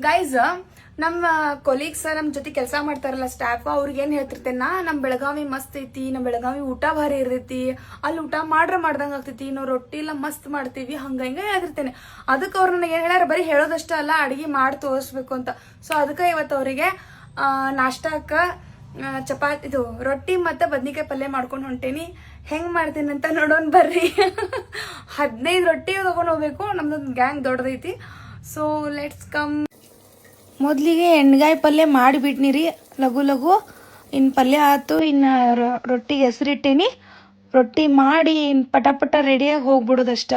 Guys, ನಮ್ಮ colleagues ನಮ್ಮ ಜೊತೆ ಕೆಲಸ ಮಾಡ್ತಾರಲ್ಲ ಸ್ಟಾಫ್, ಅವ್ರಿಗೆ ಏನು ಹೇಳ್ತಿರ್ತೇನೆ ನಮ್ಮ ಬೆಳಗಾವಿ ಮಸ್ತ್ ಐತಿ, ನಮ್ಮ ಬೆಳಗಾವಿ ಊಟ ಭಾರಿ ಇರ್ತೈತಿ, ಅಲ್ಲಿ ಊಟ ಮಾಡ್ದಂಗೆ ಆಗ್ತೈತಿ, ನಾವು ರೊಟ್ಟಿ ಎಲ್ಲ ಮಸ್ತ್ ಮಾಡ್ತೀವಿ, ಹಂಗೆ ಹೇಳ್ತಿರ್ತೇನೆ. ಅದಕ್ಕೆ ಅವ್ರು ನನಗೆ ಏನು ಹೇಳ್ಯಾರ, ಬರೀ ಹೇಳೋದಷ್ಟೇ ಅಲ್ಲ ಅಡುಗೆ ಮಾಡಿ ತೋರಿಸ್ಬೇಕು ಅಂತ. ಸೊ ಅದಕ್ಕೆ ಇವತ್ತು ಅವರಿಗೆ ನಾಷ್ಟಕ್ಕೆ ಇದು ರೊಟ್ಟಿ ಮತ್ತು ಬದ್ನಿಕಾಯಿ ಪಲ್ಯ ಮಾಡ್ಕೊಂಡು ಹೊಂಟೇನಿ. ಹೆಂಗೆ ಮಾಡ್ತೀನಿ ಅಂತ ನೋಡೋಣ ಬರ್ರಿ. 15 ರೊಟ್ಟಿ ತಗೊಂಡು ಹೋಗ್ಬೇಕು, ನಮ್ದೊಂದು ಗ್ಯಾಂಗ್ ದೊಡ್ಡದೈತಿ. So let's come. ಮೊದಲಿಗೆ ಎಣ್ಗಾಯಿ ಪಲ್ಯ ಮಾಡಿಬಿಟ್ನಿ ರೀ, ಲಘು. ಇನ್ನು ಪಲ್ಯ ಆಯ್ತು, ಇನ್ನು ರೊಟ್ಟಿಗೆ ಹೆಸರಿಟ್ಟೇನಿ. ರೊಟ್ಟಿ ಮಾಡಿ ಪಟ ರೆಡಿಯಾಗಿ ಹೋಗ್ಬಿಡೋದಷ್ಟ.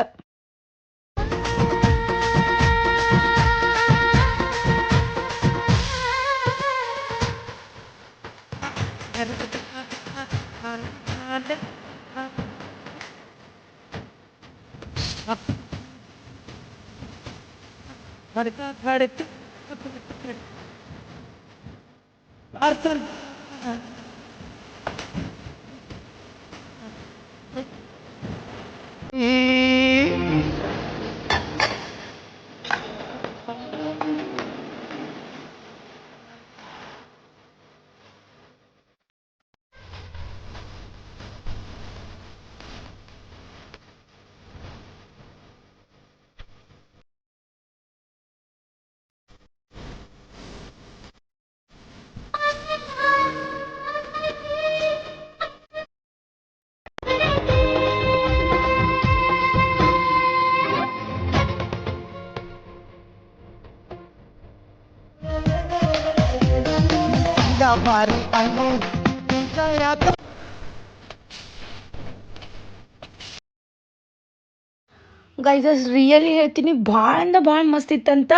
ಗೈಸ್, ರಿಯಲಿ ಹೇಳ್ತೀನಿ, ಭಾಳ ಮಸ್ತ್ ಇತ್ತಂತ.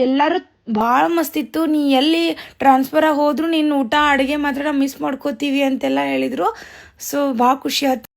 ಎಲ್ಲರೂ ಭಾಳ ಮಸ್ತ್ ಇತ್ತು, ನೀ ಎಲ್ಲಿ ಟ್ರಾನ್ಸ್ಫರ್ ಆಗಿ ಹೋದ್ರು ನಿನ್ನ ಊಟ ಅಡುಗೆ ಮಾತ್ರ ಮಿಸ್ ಮಾಡ್ಕೋತೀವಿ ಅಂತೆಲ್ಲ ಹೇಳಿದರು. ಸೊ ಭಾಳ ಖುಷಿ ಆಯ್ತು.